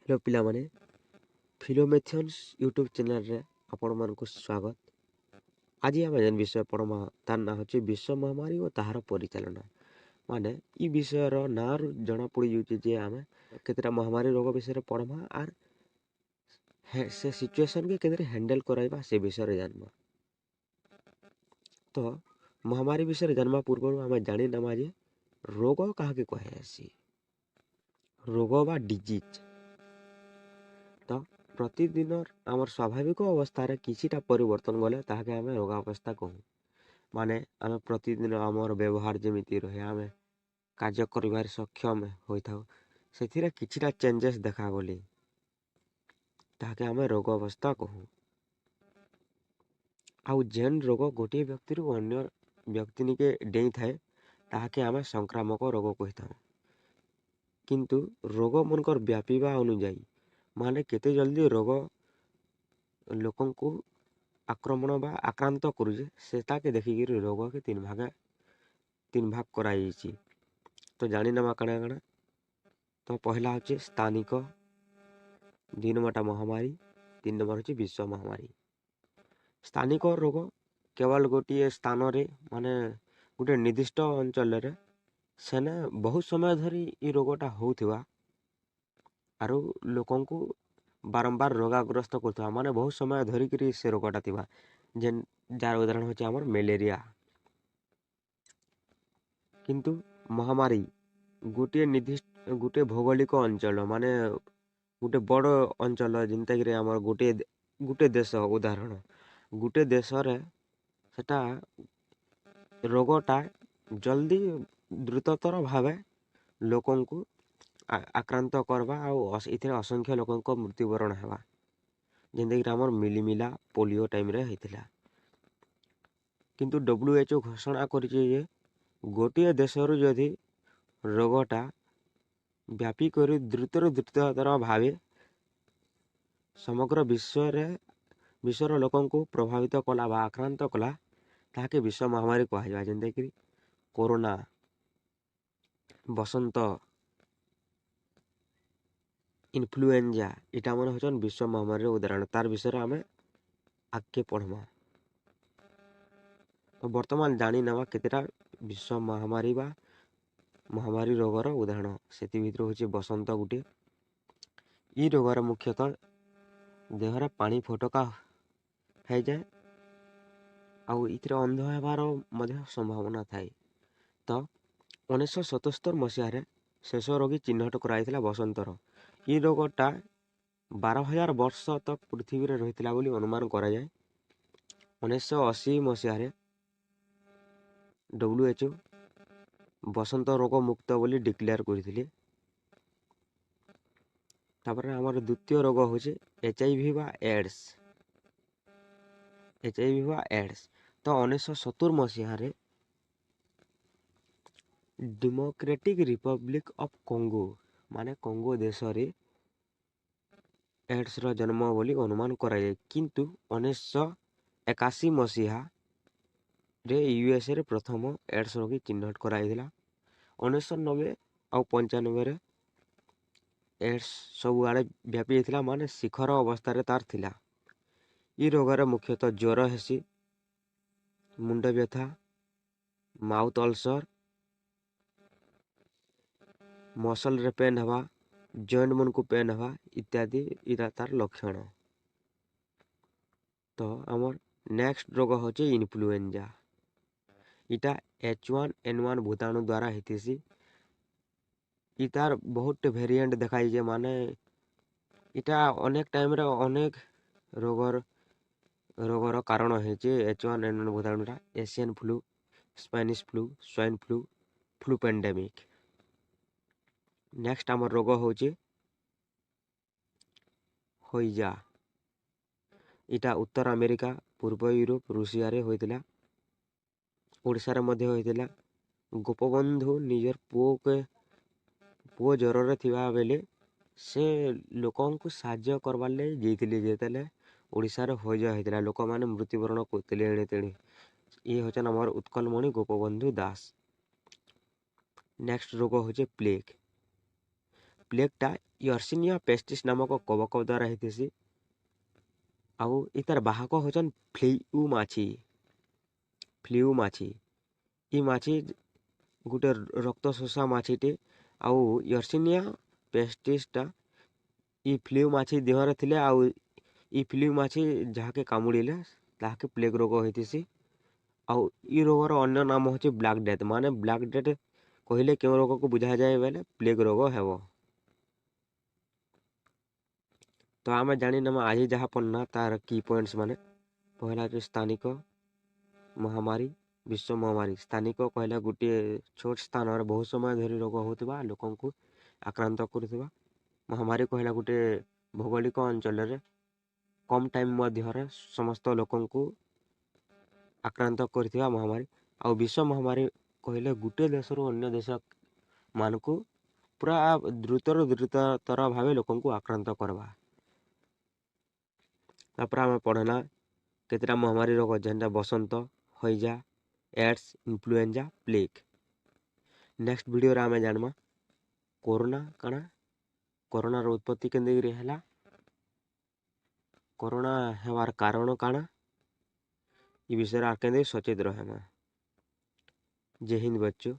Hello पिलामाने फिलोमेथियंस YouTube channel रे आपण मानकु स्वागत। आज आम जेन विषय पढ़मा तार ना होची विश्व महामारी और ताहार परिचालना। माने ई विषय ना जना पड़ी जाउची जे आमे केतेटा महामारी रोग विषय पढ़मा आर से सिचुएशन के केदरे हैंडल कराइबा से विषय रे जानबा। तो महामारी विषय जानबा पूर्व आमे जानि नमा जे रोग काहा के कहे आसी। रोग बा डिजीज तो प्रतिदिन आमर स्वाभाविक अवस्था किछिटा परिवर्तन गले ताके आमे रोगावस्था कहूँ। माने आमे प्रतिदिन आमर व्यवहार जमिति रहे आमे कार्य करिबार सक्षम होइथाउ सेथिरे किछिटा चेंजेस देखा गली ताके आमे रोग अवस्था कहूँ। आउ जेन रोग गोटे व्यक्ति रु अन्य व्यक्ति निके डेई थाए ताके आमे संक्रामक रोग कहिथाउ। किंतु रोग मनकर व्यापीबा अनुଯାयी माने केते जल्दी रोग लोकन को आक्रमण बा आक्रांत करुजे सेटा के देखिक रोग के तीन भाग कराई। तो जानी नमा कणा कणा तो पहला होचे स्थानिक, 2 नंबर महामारी, 3 नंबर होचे विश्व महामारी। स्थानिक रोग केवल गोटे स्थान रे माने गोटे निर्दिष्ट अंचल रे सेने बहुत समय धरी ई रोगटा होउथिबा आरु लोकन को बारंबार रोगाग्रस्त करथवा माने बहुत समय धरिक से रोगटा थिबा जेन जार उदाहरण होचे हमर मलेरिया। किंतु महामारी गोटे निर्दिष्ट गोटे भौगोलिक अंचल माने गोटे बड़ अंचल जिनता कि हमर गोटे देश उदाहरण गोटे देश रे सेटा रोगटा जल्दी द्रुततर भावे लोकन को आक्रांत करवा इथिरे असंख्य लोकन को मृत्युवरण हेबा जेनता कि हमर मिलीमिला पोलियो टाइम रे हेतिला। किंतु WHO घोषणा करिचे जे गोटे देशरू जदि रोगटा व्यापी करी द्रुततर भावे समग्र विश्वर लोकन को प्रभावित कला बा आक्रांत कला ताके विश्व महामारी कहा जेनता कि कोरोना, बसंत, इन्फ्लुएंजा इटा मन होचन विश्व महामारी उदाहरण। तार विषय आमे आगे पढ़मा। तो वर्तमान जानी नवा केतेटा विश्व महामारी बा महामारी रोगर उदाहरण सेति भितर होचे बसंत गुटे। ई रोगर मुख्यतः देहरे पानी फोटका है जाए आउ इथिरे अंध हेबार मध्य संभावना थाए। तो 1977 मसीह शेष रोगी चिन्हट कराइथिला बसंतर। ई रोगटा 12,000 वर्ष तक पृथ्वी रे रहिथिला बोली अनुमान करा जाए। 1980 मसीह WHO बसंत रोग मुक्त बोली डिक्लेयर करथिले। तापर हमर द्वितीय रोग होचे HIV बा एड्स। HIV बा एड्स तो 1970 मसीह डेमोक्रेटिक रिपब्लिक ऑफ कोंगो माने कोंगो देश रे एड्स रो जन्म बोली अनुमान कराए। किंतु 1981 मसीहा रे USA रे प्रथम एड्स रोगी चिन्हट कराइथिला। 1990 और 95 रे एड्स सब आड़े व्यापी जाइथिला माने शिखर अवस्था रे तार थिला। ई रोगरे मुख्यतः ज्वर हेसी, मुंड व्यथा, माउथ अल्सर, मसल रे पेन हवा, जॉइंट मन को पेन हवा इत्यादि इरा तार लक्षण। तो हमर नेक्स्ट रोग होचे इन्फ्लुएंजा। इटा H1N1 भूताणु द्वारा हेतिसी। इतार बहुत वेरिएंट देखाई जे माने इटा अनेक टाइम रे अनेक रोगर कारण हेचे। H1N1 भूताणुटा Asian flu, Spanish flu, swine flu, flu pandemic. Next हमर रोग होचे होइजा। इटा उत्तर अमेरिका, पूर्व यूरोप, रूसिया रे होइतिला। ओडिसा रे मध्य होइतिला। गोपबंधु निजर पुओ ज्वर रे थिबा बेले से लोकन को साहाय्य करबार ले जेइतिले जेतेले ओडिसा रे होइजा होइतिला लोक माने मृत्युवरण करतिले एणे तेणे। ये होचन हमर उत्कलमणि गोपबंधु दास। नेक्स्ट रोग होचे प्लेग। प्लेगटा यर्सिनिया पेस्टिस नामक कवक द्वारा होती। आउ इतार बाहक होचन फ्लिउ माछी। इ माछी गुटे रक्त शोषा माछीटे। आउ यर्सिनिया पेस्टिसटा इ फ्लिउ माछी देहरे थिले। आउ इ फ्लिउ माछी जहाँके कामुड़िले ताहाके प्लेग रोग होइथिसी। आउ इ रोगर अन्य नाम होचे ब्लैक डेथ। माने ब्लैक डेथ कहले केउ रोग को बुझा जाए बेले प्लेग रोग हेबो। तो आमे जानी नमा आज जहाँ पढ़ना तार की पॉइंट्स माने पहला जो स्थानिक महामारी विश्व महामारी। स्थानिक कहला गोटे छोट स्थान और बहुत समय धरी रोग होतिबा लोकन को आक्रांत करथिबा। महामारी कहला गोटे भौगोलिक अंचल रे कम टाइम मध्यरे समस्त लोकन को आक्रांत करथिबा महामारी। आउ विश्व महामारी कहले गोटे देशरू अन्य देश मानकु पूरा द्रुतर भावे लोकन को आक्रांत करवा। तापर आमे पढ़ना केतेटा महामारी रोग जेनटा बसंत, हईजा, AIDS, influenza, plague. Next video रे आमे जानमा कोरोना काना, कोरोना रो उत्पत्ति केंदे हेला, कोरोना हेवार कारण काना, इ विषय रे केंदे सचेत रहमा। जय हिंद बच्चों।